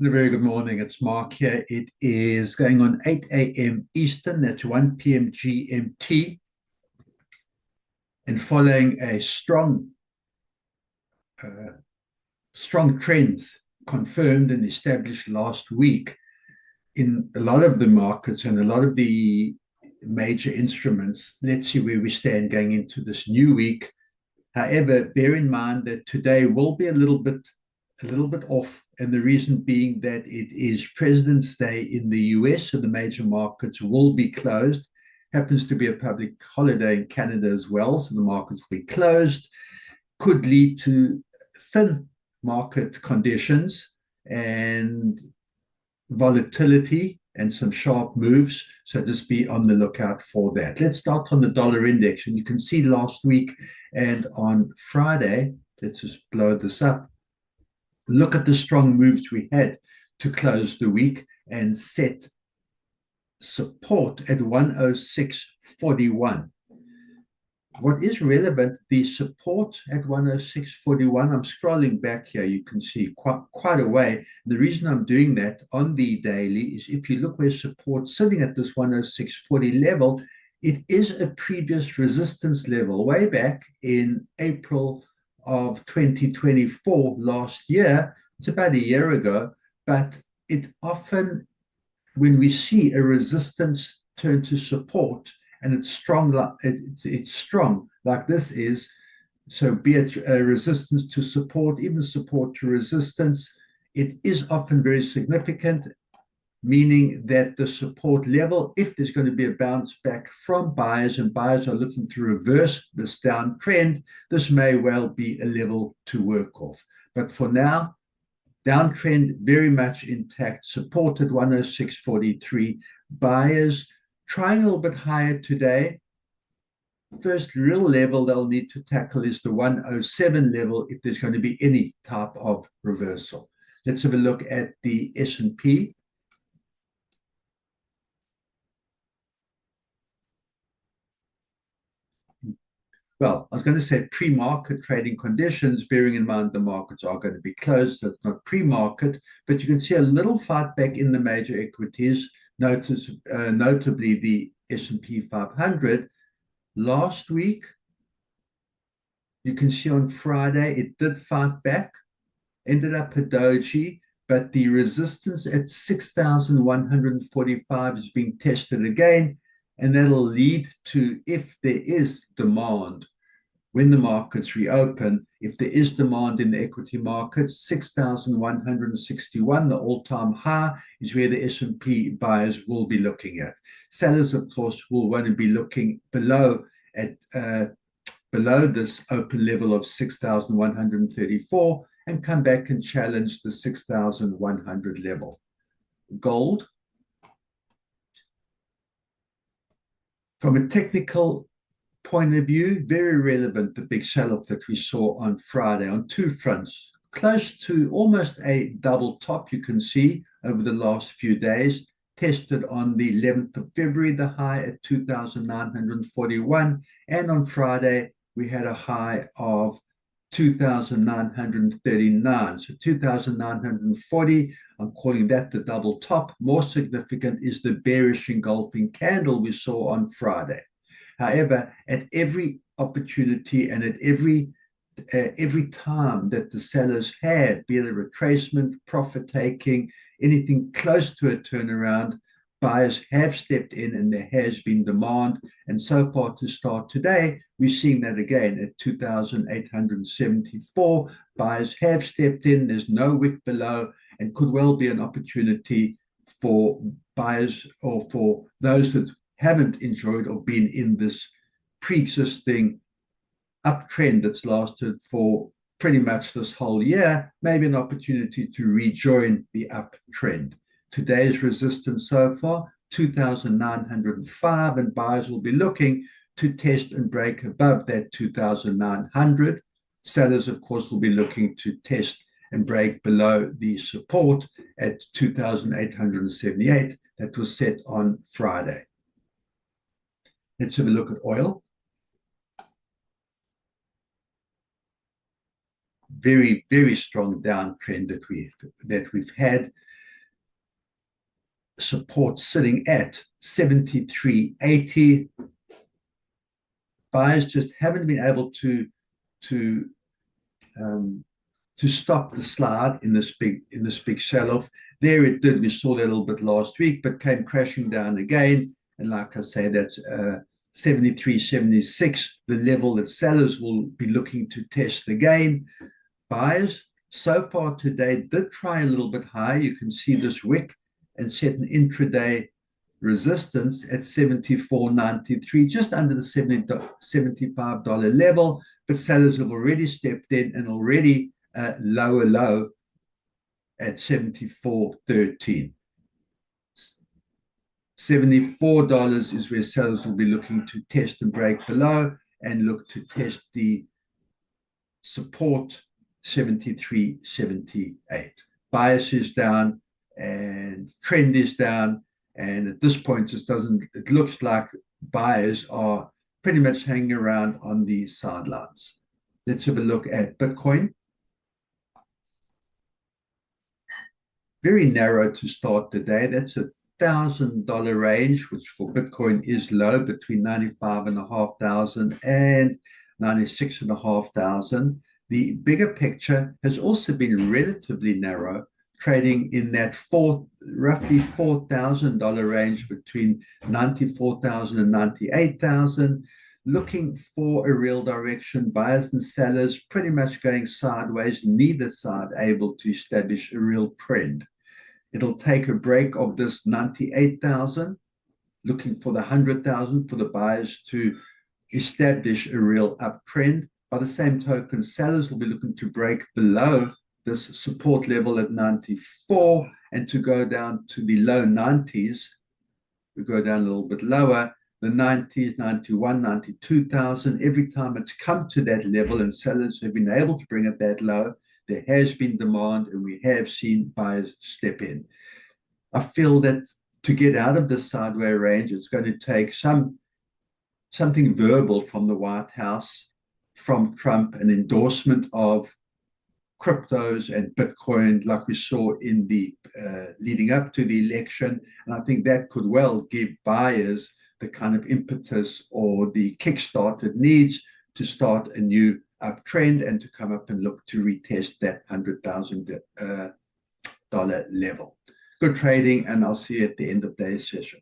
A very good morning. It's Mark here. It is going on 8 a.m. Eastern. That's 1 p.m. GMT. And following a uh, strong trends confirmed and established last week in a lot of the markets and a lot of the major instruments. Let's see where we stand going into this new week. However, bear in mind that today will be a little bit off, and the reason being that it is President's Day in the US, so the major markets will be closed. Happens to be a public holiday in Canada as well, so the markets will be closed. Could lead to thin market conditions and volatility and some sharp moves. So just be on the lookout for that. Let's start on the dollar index. And you can see last week and on Friday, let's just blow this up. Look at the strong moves we had to close the week and set support at 106.41. What is relevant, the support at 106.41, I'm scrolling back here, you can see quite a way. The reason I'm doing that on the daily is if you look where support sitting at this 106.40 level, it is a previous resistance level way back in April of 2024 last year. It's about a year ago, but it often, when we see a resistance turn to support, and it's strong, it's strong like this is, so be it a resistance to support, even support to resistance, it is often very significant, meaning that the support level, if there's going to be a bounce back from buyers and buyers are looking to reverse this downtrend, this may well be a level to work off. But for now, downtrend very much intact, supported 106.43. Buyers trying a little bit higher today. First real level they'll need to tackle is the 107 level if there's going to be any type of reversal. Let's have a look at the S&P. Well, I was going to say pre-market trading conditions, bearing in mind the markets are going to be closed, so it's not pre-market, but you can see a little fight back in the major equities, notably the S&P 500. Last week, you can see on Friday, it did fight back, ended up a doji, but the resistance at 6,145 is being tested again, and that'll lead to, if there is demand, when the markets reopen, if there is demand in the equity markets, 6,161, the all-time high, is where the S&P buyers will be looking at. Sellers, of course, will want to be looking below this open level of 6,134 and come back and challenge the 6,100 level. Gold. From a technical point of view, very relevant, the big sell-off that we saw on Friday on two fronts, close to almost a double top, you can see, over the last few days, tested on the 11th of February, the high at 2,941, and on Friday, we had a high of 2,939. So 2,940, I'm calling that the double top. More significant is the bearish engulfing candle we saw on Friday. However, at every opportunity and at every time that the sellers had, be it a retracement, profit taking, anything close to a turnaround, buyers have stepped in and there has been demand. And so far to start today, we're seeing that again at 2,874. Buyers have stepped in. There's no wick below and could well be an opportunity for buyers or for those that haven't enjoyed or been in this pre-existing uptrend that's lasted for pretty much this whole year, maybe an opportunity to rejoin the uptrend. Today's resistance so far, 2,905, and buyers will be looking to test and break above that 2,900. Sellers, of course, will be looking to test and break below the support at 2,878 that was set on Friday. Let's have a look at oil. Very, very strong downtrend that we've had. support sitting at 73.80. Buyers just haven't been able to um, stop the slide in this big sell-off. There it did. We saw that a little bit last week, but came crashing down again. And like I say, that's 73.76, the level that sellers will be looking to test again. Buyers so far today did try a little bit higher. You can see this wick and set an intraday resistance at 74.93, just under the $75 level. But sellers have already stepped in and already lower low at 74.13. $74 is where sellers will be looking to test and break below and look to test the support 73.78. Bias is down and trend is down, and at this point it looks like buyers are pretty much hanging around on the sidelines. Let's have a look at Bitcoin. Very narrow to start the day. That's $1,000 range, which for Bitcoin is low, between 95,500 and 96,500. The bigger picture has also been relatively narrow, trading in that roughly $4,000 range, between 94,000 and 98,000. Looking for a real direction. Buyers and sellers pretty much going sideways, neither side able to establish a real trend. It'll take a break of this 98,000, looking for the 100,000 for the buyers to establish a real uptrend. By the same token, sellers will be looking to break below this support level at 94 and to go down to the low 90s. We go down a little bit lower, the 90s, 91, 92,000. Every time it's come to that level and sellers have been able to bring it that low, there has been demand and we have seen buyers step in. I feel that to get out of this sideways range, it's going to take something verbal from the White House, from Trump, an endorsement of cryptos and Bitcoin like we saw in the leading up to the election. And I think that could well give buyers the kind of impetus or the kickstart it needs to start a new uptrend and to come up and look to retest that $100,000 level. Good trading, and I'll see you at the end of today's session.